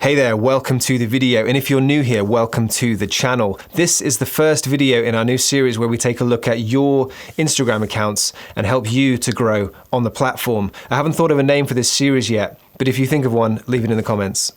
Hey there, welcome to the video, and if you're new here, welcome to the channel. This is the first video in our new series where we take a look at your Instagram accounts and help you to grow on the platform. I haven't thought of a name for this series yet, but if you think of one, leave it in the comments.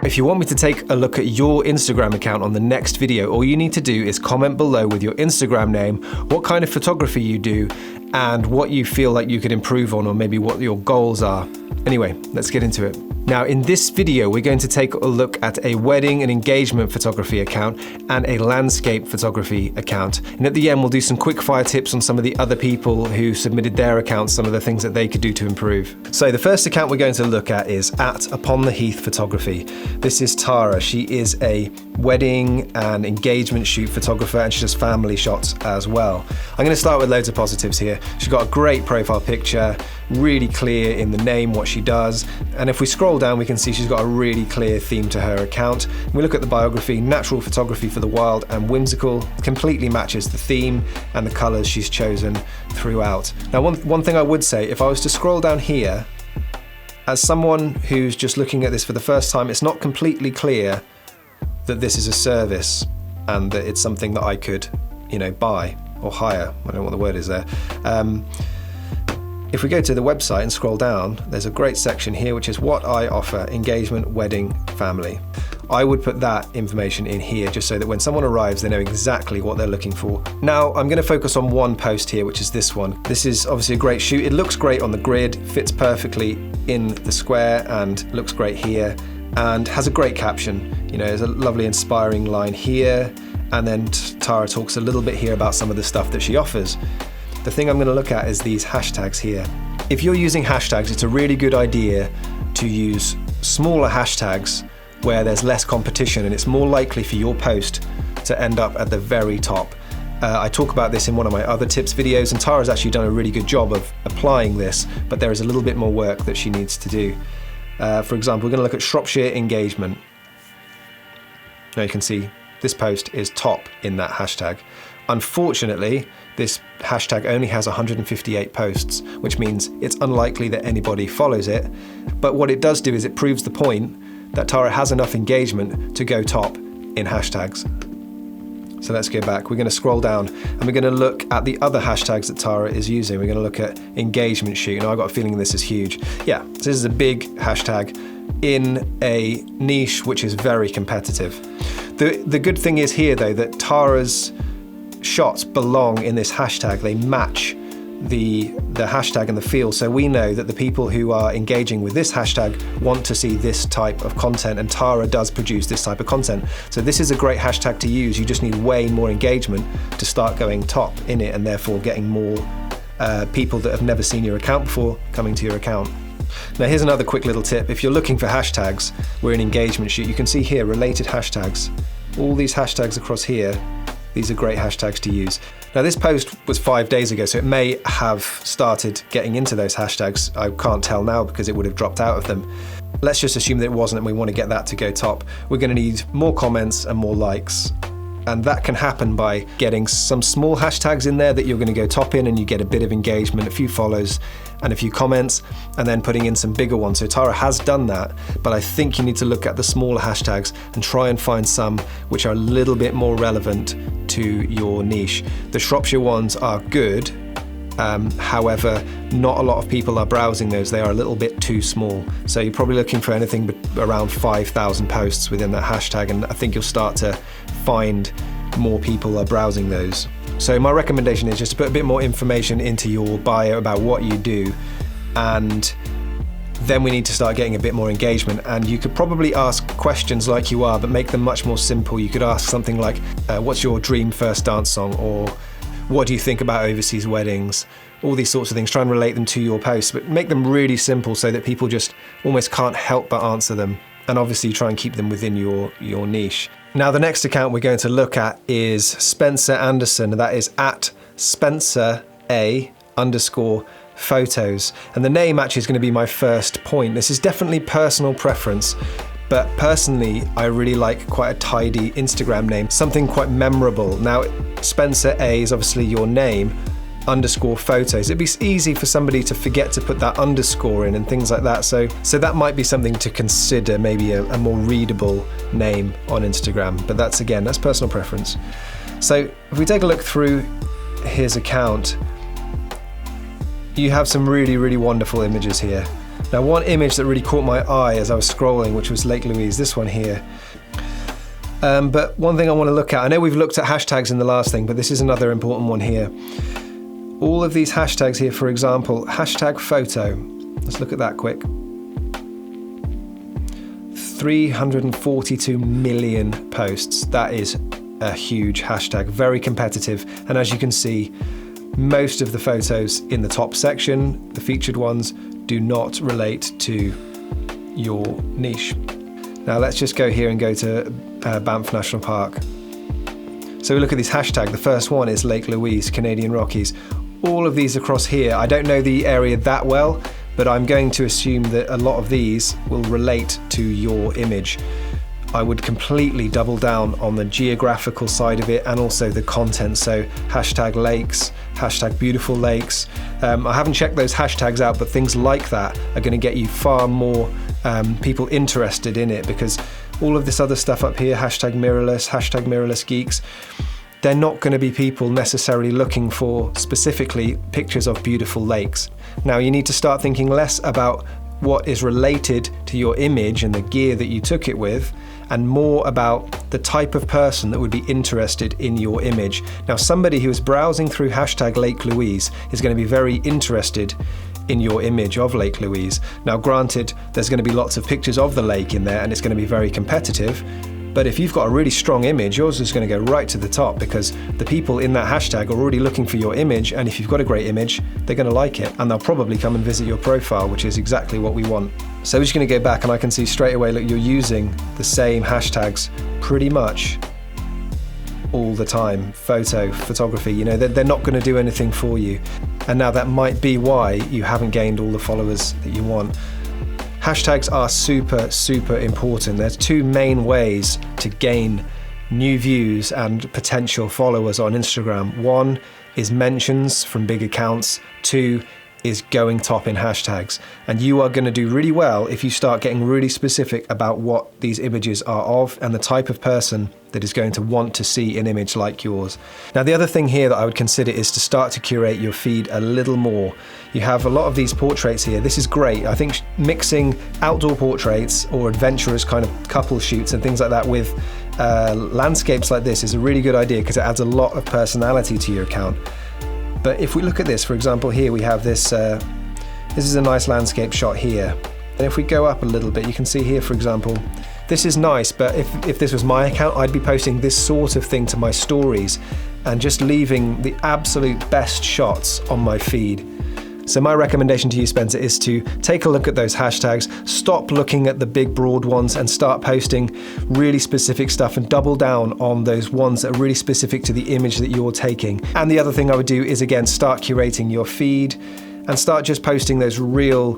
If you want me to take a look at your Instagram account on the next video, all you need to do is comment below with your Instagram name, what kind of photography you do, and what you feel like you could improve on, or maybe what your goals are. Anyway, let's get into it. Now, in this video, we're going to take a look at a wedding and engagement photography account and a landscape photography account. And at the end, we'll do some quick fire tips on some of the other people who submitted their accounts, some of the things that they could do to improve. So the first account we're going to look at is at Upon the Heath Photography. This is Tara. She is a wedding and engagement shoot photographer, and she does family shots as well. I'm going to start with loads of positives here. She's got a great profile picture, really clear in the name what she does, and if we scroll down we can see she's got a really clear theme to her account. We look at the biography: natural photography for the wild and whimsical, completely matches the theme and the colours she's chosen throughout. Now one thing I would say, if I was to scroll down here, as someone who's just looking at this for the first time, it's not completely clear that this is a service and that it's something that I could, buy or hire. I don't know what the word is there. If we go to the website and scroll down, there's a great section here which is what I offer: engagement, wedding, family. I would put that information in here just so that when someone arrives they know exactly what they're looking for. Now I'm going to focus on one post here, which is this one. This is obviously a great shoot. It looks great on the grid, fits perfectly in the square and looks great here, and has a great caption. There's a lovely inspiring line here, and then Tara talks a little bit here about some of the stuff that she offers. The thing I'm going to look at is these hashtags here. If you're using hashtags, it's a really good idea to use smaller hashtags where there's less competition, and it's more likely for your post to end up at the very top. I talk about this in one of my other tips videos, and Tara's actually done a really good job of applying this, but there is a little bit more work that she needs to do. For example, we're going to look at Shropshire engagement. Now you can see this post is top in that hashtag. Unfortunately, this hashtag only has 158 posts, which means it's unlikely that anybody follows it. But what it does do is it proves the point that Tara has enough engagement to go top in hashtags. So let's go back. We're going to scroll down and we're going to look at the other hashtags that Tara is using. We're going to look at engagement shoot. I've got a feeling this is huge. Yeah, so this is a big hashtag in a niche which is very competitive. The good thing is here though that Tara's shots belong in this hashtag. They match the hashtag and the feel, so we know that the people who are engaging with this hashtag want to see this type of content, and Tara does produce this type of content. So this is a great hashtag to use. You just need way more engagement to start going top in it, and therefore getting more people that have never seen your account before coming to your account. Now here's another quick little tip. If you're looking for hashtags, we're an engagement shoot. You can see here related hashtags. All these hashtags across here, these are great hashtags to use. Now this post was 5 days ago, so it may have started getting into those hashtags. I can't tell now because it would have dropped out of them. Let's just assume that it wasn't, and we want to get that to go top. We're going to need more comments and more likes. And that can happen by getting some small hashtags in there that you're going to go top in, and you get a bit of engagement, a few follows and a few comments, and then putting in some bigger ones. So Tara has done that, but I think you need to look at the smaller hashtags and try and find some which are a little bit more relevant to your niche. The Shropshire ones are good, however, not a lot of people are browsing those. They are a little bit too small. So you're probably looking for anything around 5,000 posts within that hashtag, and I think you'll start to find more people are browsing those. So my recommendation is just to put a bit more information into your bio about what you do, and then we need to start getting a bit more engagement. And you could probably ask questions like you are, but make them much more simple. You could ask something like, what's your dream first dance song? Or what do you think about overseas weddings? All these sorts of things. Try and relate them to your posts, but make them really simple so that people just almost can't help but answer them. And obviously try and keep them within your niche. Now the next account we're going to look at is Spencer Anderson, and that is at Spencer A_photos. And the name actually is going to be my first point. This is definitely personal preference, but personally I really like quite a tidy Instagram name, something quite memorable. Now Spencer A is obviously your name, underscore photos. It'd be easy for somebody to forget to put that underscore in and things like that. So that might be something to consider, maybe a more readable name on Instagram. But that's personal preference. So if we take a look through his account, you have some really, really wonderful images here. Now, one image that really caught my eye as I was scrolling, which was Lake Louise, this one here. But one thing I want to look at, I know we've looked at hashtags in the last thing, but this is another important one here. All of these hashtags here, for example, hashtag photo. Let's look at that quick. 342 million posts. That is a huge hashtag, very competitive. And as you can see, most of the photos in the top section, the featured ones, do not relate to your niche. Now let's just go here and go to Banff National Park. So we look at this hashtag. The first one is Lake Louise, Canadian Rockies. All of these across here, I don't know the area that well, but I'm going to assume that a lot of these will relate to your image. I would completely double down on the geographical side of it and also the content. So hashtag lakes, hashtag beautiful lakes. I haven't checked those hashtags out, but things like that are going to get you far more people interested in it, because all of this other stuff up here, hashtag mirrorless geeks, they're not going to be people necessarily looking for specifically pictures of beautiful lakes. Now you need to start thinking less about what is related to your image and the gear that you took it with, and more about the type of person that would be interested in your image. Now, somebody who is browsing through hashtag Lake Louise is going to be very interested in your image of Lake Louise. Now, granted, there's going to be lots of pictures of the lake in there and it's going to be very competitive, but if you've got a really strong image, yours is going to go right to the top, because the people in that hashtag are already looking for your image, and if you've got a great image, they're going to like it, and they'll probably come and visit your profile, which is exactly what we want. So we're just going to go back, and I can see straight away, look, you're using the same hashtags pretty much all the time. Photography, you know, they're not going to do anything for you. And now that might be why you haven't gained all the followers that you want. Hashtags are super, super important. There's two main ways to gain new views and potential followers on Instagram. One is mentions from big accounts. Two is going top in hashtags. And you are going to do really well if you start getting really specific about what these images are of and the type of person that is going to want to see an image like yours. Now, the other thing here that I would consider is to start to curate your feed a little more. You have a lot of these portraits here. This is great. I think mixing outdoor portraits or adventurous kind of couple shoots and things like that with landscapes like this is a really good idea, because it adds a lot of personality to your account. But if we look at this, for example, here we have this, this is a nice landscape shot here. And if we go up a little bit, you can see here, for example, this is nice, but if this was my account, I'd be posting this sort of thing to my stories and just leaving the absolute best shots on my feed. So my recommendation to you, Spencer, is to take a look at those hashtags, stop looking at the big broad ones and start posting really specific stuff, and double down on those ones that are really specific to the image that you're taking. And the other thing I would do is, again, start curating your feed and start just posting those real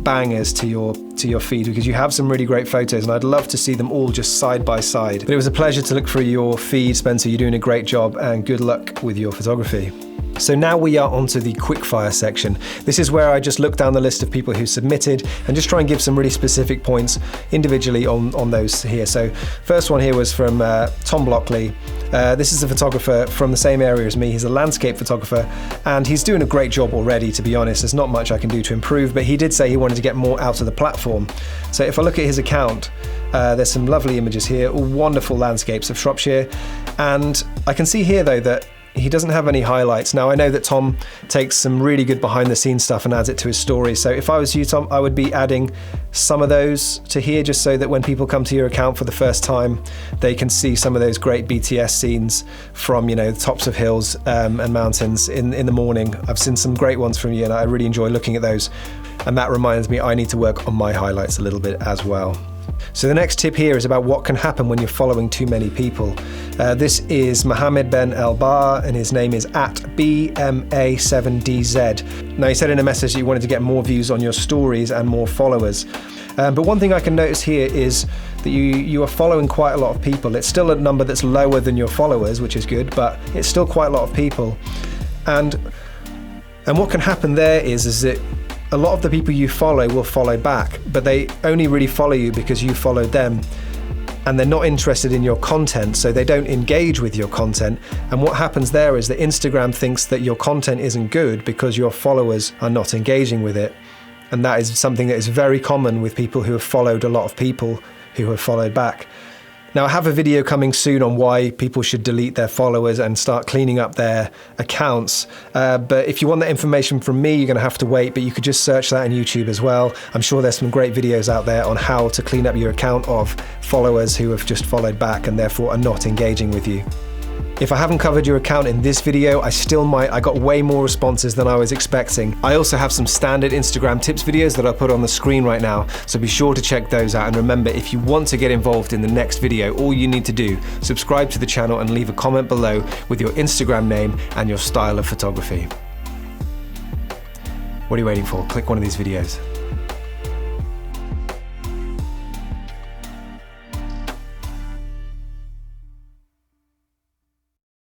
bangers to your feed, because you have some really great photos and I'd love to see them all just side by side. But it was a pleasure to look through your feed, Spencer. You're doing a great job, and good luck with your photography. So now we are onto the quickfire section. This is where I just look down the list of people who submitted and just try and give some really specific points individually on those here. So first one here was from Tom Blockley. This is a photographer from the same area as me. He's a landscape photographer and he's doing a great job already, to be honest. There's not much I can do to improve, but he did say he wanted to get more out of the platform. So if I look at his account, there's some lovely images here, all wonderful landscapes of Shropshire. And I can see here though that he doesn't have any highlights. Now I know that Tom takes some really good behind the scenes stuff and adds it to his stories. So if I was you, Tom, I would be adding some of those to here, just so that when people come to your account for the first time, they can see some of those great BTS scenes from, you know, the tops of hills and mountains in the morning. I've seen some great ones from you and I really enjoy looking at those. And that reminds me, I need to work on my highlights a little bit as well. So the next tip here is about what can happen when you're following too many people. This is Mohammed Ben El Bar, and his name is @BMA7DZ. Now, he said in a message that you wanted to get more views on your stories and more followers. But one thing I can notice here is that you are following quite a lot of people. It's still a number that's lower than your followers, which is good, but it's still quite a lot of people. And And what can happen there is that a lot of the people you follow will follow back, but they only really follow you because you followed them, and they're not interested in your content, so they don't engage with your content. And what happens there is that Instagram thinks that your content isn't good because your followers are not engaging with it. And that is something that is very common with people who have followed a lot of people who have followed back. Now, I have a video coming soon on why people should delete their followers and start cleaning up their accounts. But if you want that information from me, you're going to have to wait, but you could just search that on YouTube as well. I'm sure there's some great videos out there on how to clean up your account of followers who have just followed back and therefore are not engaging with you. If I haven't covered your account in this video, I still might. I got way more responses than I was expecting. I also have some standard Instagram tips videos that I put on the screen right now, so be sure to check those out. And remember, if you want to get involved in the next video, all you need to do, subscribe to the channel and leave a comment below with your Instagram name and your style of photography. What are you waiting for? Click one of these videos.